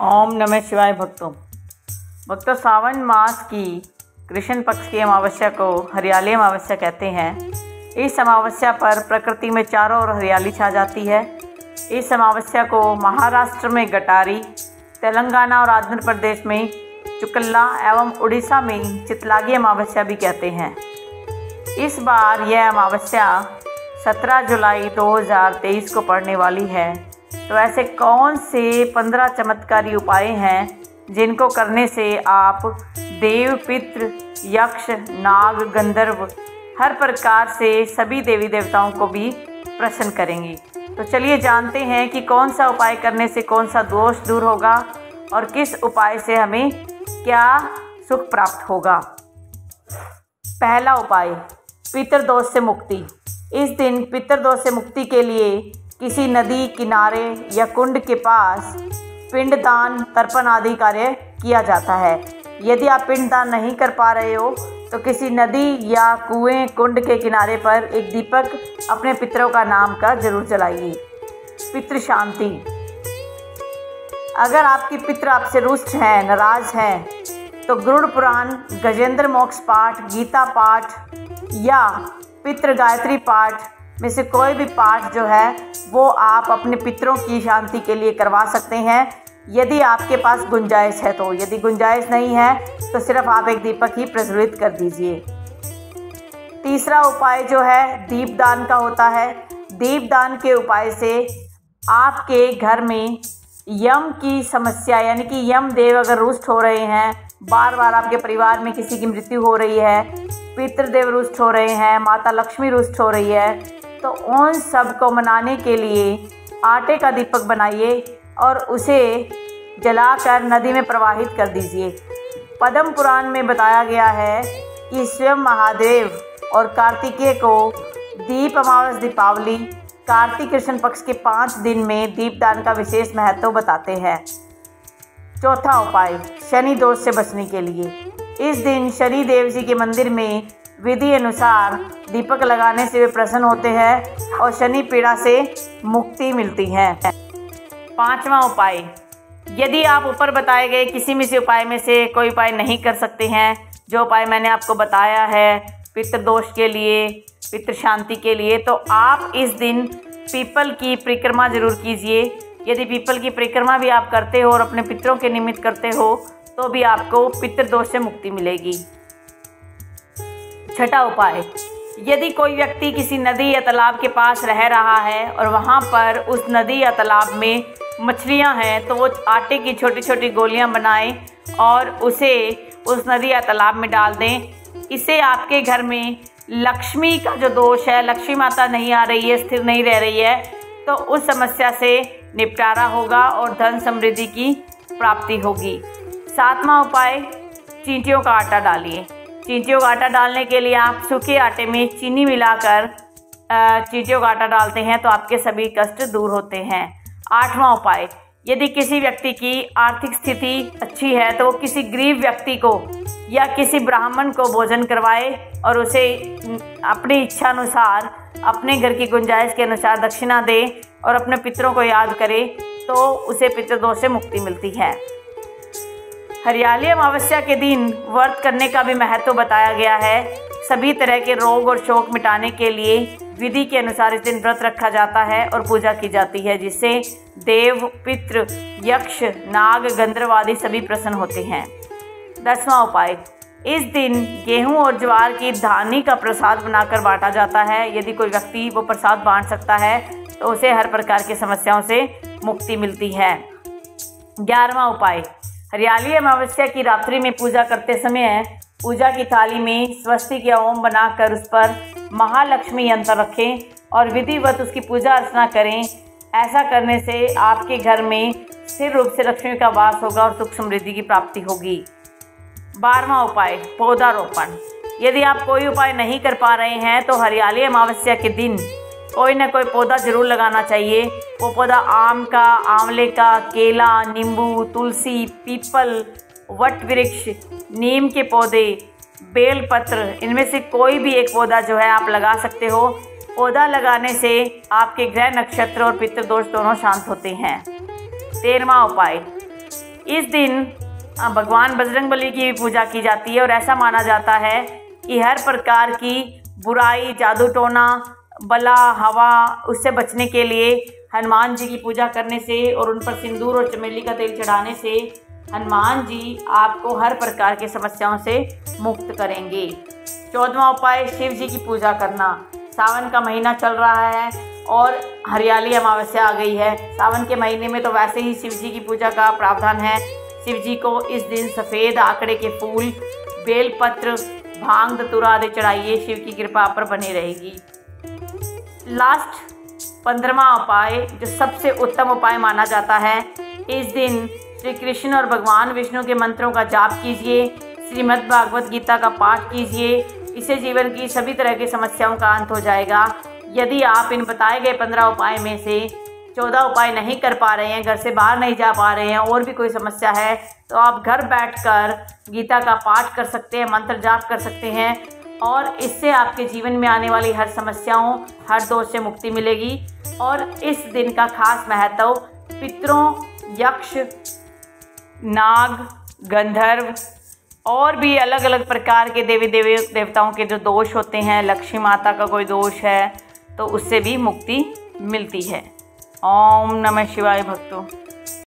ओम नमः शिवाय। भक्तों सावन मास की कृष्ण पक्ष की अमावस्या को हरियाली अमावस्या कहते हैं। इस अमावस्या पर प्रकृति में चारों ओर हरियाली छा जाती है। इस अमावस्या को महाराष्ट्र में गटारी, तेलंगाना और आंध्र प्रदेश में चुकल्ला एवं उड़ीसा में चितलागी अमावस्या भी कहते हैं। इस बार यह अमावस्या 17 जुलाई 2023 को पड़ने वाली है। तो ऐसे कौन से 15 चमत्कारी उपाय हैं जिनको करने से आप देव, पितृ, यक्ष, नाग, गंधर्व हर प्रकार से सभी देवी देवताओं को भी प्रसन्न करेंगी। तो चलिए जानते हैं कि कौन सा उपाय करने से कौन सा दोष दूर होगा और किस उपाय से हमें क्या सुख प्राप्त होगा। पहला उपाय, पितृदोष से मुक्ति। इस दिन पितृदोष से मुक्ति के लिए किसी नदी किनारे या कुंड के पास पिंडदान, तर्पण आदि कार्य किया जाता है। यदि आप पिंडदान नहीं कर पा रहे हो तो किसी नदी या कुएं, कुंड के किनारे पर एक दीपक अपने पितरों का नाम का जरूर जलाइए। पितृ शांति। अगर आपके पितर आपसे रुष्ट हैं, नाराज हैं, तो गरुड़ पुराण, गजेंद्र मोक्ष पाठ, गीता पाठ या पितृ गायत्री पाठ में से कोई भी पाठ जो है वो आप अपने पितरों की शांति के लिए करवा सकते हैं, यदि आपके पास गुंजाइश है तो। यदि गुंजाइश नहीं है तो सिर्फ आप एक दीपक ही प्रज्वलित कर दीजिए। तीसरा उपाय जो है दीपदान का होता है। दीपदान के उपाय से आपके घर में यम की समस्या, यानी कि यम देव अगर रुष्ट हो रहे हैं, बार बार आपके परिवार में किसी की मृत्यु हो रही है, पितृदेव रुष्ट हो रहे हैं, माता लक्ष्मी रुष्ट हो रही है, तो उन सब को मनाने के लिए आटे का दीपक बनाइए और उसे जलाकर नदी में प्रवाहित कर दीजिए। पद्म पुराण में बताया गया है कि स्वयं महादेव और कार्तिकेय को दीप अमावस दीपावली, कार्तिक कृष्ण पक्ष के 5 दिन में दीपदान का विशेष महत्व बताते हैं। चौथा उपाय, शनि दोष से बचने के लिए। इस दिन शनि देव जी के मंदिर में विधि अनुसार दीपक लगाने से वे प्रसन्न होते हैं और शनि पीड़ा से मुक्ति मिलती है। पांचवा उपाय, यदि आप ऊपर बताए गए किसी में से उपाय में से कोई उपाय नहीं कर सकते हैं, जो उपाय मैंने आपको बताया है पितृदोष के लिए, पितृ शांति के लिए, तो आप इस दिन पीपल की परिक्रमा जरूर कीजिए। यदि पीपल की परिक्रमा भी आप करते हो और अपने पितरों के निमित्त करते हो तो भी आपको पितृदोष से मुक्ति मिलेगी। छठा उपाय, यदि कोई व्यक्ति किसी नदी या तालाब के पास रह रहा है और वहाँ पर उस नदी या तालाब में मछलियाँ हैं, तो वो आटे की छोटी छोटी गोलियाँ बनाएं और उसे उस नदी या तालाब में डाल दें। इससे आपके घर में लक्ष्मी का जो दोष है, लक्ष्मी माता नहीं आ रही है, स्थिर नहीं रह रही है, तो उस समस्या से निपटारा होगा और धन समृद्धि की प्राप्ति होगी। सातवां उपाय, चींटियों का आटा डालिए। चींटियों का आटा डालने के लिए आप सूखे आटे में चीनी मिलाकर चींटियों का आटा डालते हैं तो आपके सभी कष्ट दूर होते हैं। आठवां उपाय, यदि किसी व्यक्ति की आर्थिक स्थिति अच्छी है तो वो किसी गरीब व्यक्ति को या किसी ब्राह्मण को भोजन करवाए और उसे अपनी इच्छा अनुसार, अपने घर की गुंजाइश के अनुसार दक्षिणा दे और अपने पितरों को याद करे तो उसे पितृदोष से मुक्ति मिलती है। हरियाली अमावस्या के दिन व्रत करने का भी महत्व बताया गया है। सभी तरह के रोग और शोक मिटाने के लिए विधि के अनुसार इस दिन व्रत रखा जाता है और पूजा की जाती है, जिससे देव, पितृ, यक्ष, नाग, गंधर्व आदि सभी प्रसन्न होते हैं। 10वां उपाय, इस दिन गेहूं और ज्वार की धानी का प्रसाद बनाकर बांटा जाता है। यदि कोई व्यक्ति वो प्रसाद बांट सकता है तो उसे हर प्रकार की समस्याओं से मुक्ति मिलती है। 11वां उपाय, हरियाली अमावस्या की रात्रि में पूजा करते समय पूजा की थाली में स्वस्तिक या ओम बनाकर उस पर महालक्ष्मी यंत्र रखें और विधिवत उसकी पूजा अर्चना करें। ऐसा करने से आपके घर में स्थिर रूप से लक्ष्मी का वास होगा और सुख समृद्धि की प्राप्ति होगी। 12वां उपाय, पौधारोपण। यदि आप कोई उपाय नहीं कर पा रहे हैं तो हरियाली अमावस्या के दिन कोई ना कोई पौधा जरूर लगाना चाहिए। वो पौधा आम का, आंवले का, केला, नींबू, तुलसी, पीपल, वट वृक्ष, नीम के पौधे, बेलपत्र, इनमें से कोई भी एक पौधा जो है आप लगा सकते हो। पौधा लगाने से आपके ग्रह नक्षत्र और पितृदोष दोनों शांत होते हैं। 13वां उपाय, इस दिन भगवान बजरंगबली की भी पूजा की जाती है और ऐसा माना जाता है कि हर प्रकार की बुराई, जादू टोना, बला, हवा उससे बचने के लिए हनुमान जी की पूजा करने से और उन पर सिंदूर और चमेली का तेल चढ़ाने से हनुमान जी आपको हर प्रकार की समस्याओं से मुक्त करेंगे। 14वां उपाय, शिव जी की पूजा करना। सावन का महीना चल रहा है और हरियाली अमावस्या आ गई है। सावन के महीने में तो वैसे ही शिव जी की पूजा का प्रावधान है। शिव जी को इस दिन सफ़ेद आकड़े के फूल, बेलपत्र, भांग, धतूरा आदि चढ़ाइए। शिव की कृपा आप पर बनी रहेगी। लास्ट 15वां उपाय, जो सबसे उत्तम उपाय माना जाता है, इस दिन श्री कृष्ण और भगवान विष्णु के मंत्रों का जाप कीजिए, श्रीमद् भागवत गीता का पाठ कीजिए। इससे जीवन की सभी तरह की समस्याओं का अंत हो जाएगा। यदि आप इन बताए गए 15 उपाय में से 14 उपाय नहीं कर पा रहे हैं, घर से बाहर नहीं जा पा रहे हैं, और भी कोई समस्या है, तो आप घर बैठकर गीता का पाठ कर सकते हैं, मंत्र जाप कर सकते हैं और इससे आपके जीवन में आने वाली हर समस्याओं, हर दोष से मुक्ति मिलेगी। और इस दिन का खास महत्व पितरों, यक्ष, नाग, गंधर्व और भी अलग अलग प्रकार के देवी देवताओं के जो दोष होते हैं, लक्ष्मी माता का कोई दोष है तो उससे भी मुक्ति मिलती है। ओम नमः शिवाय भक्तों।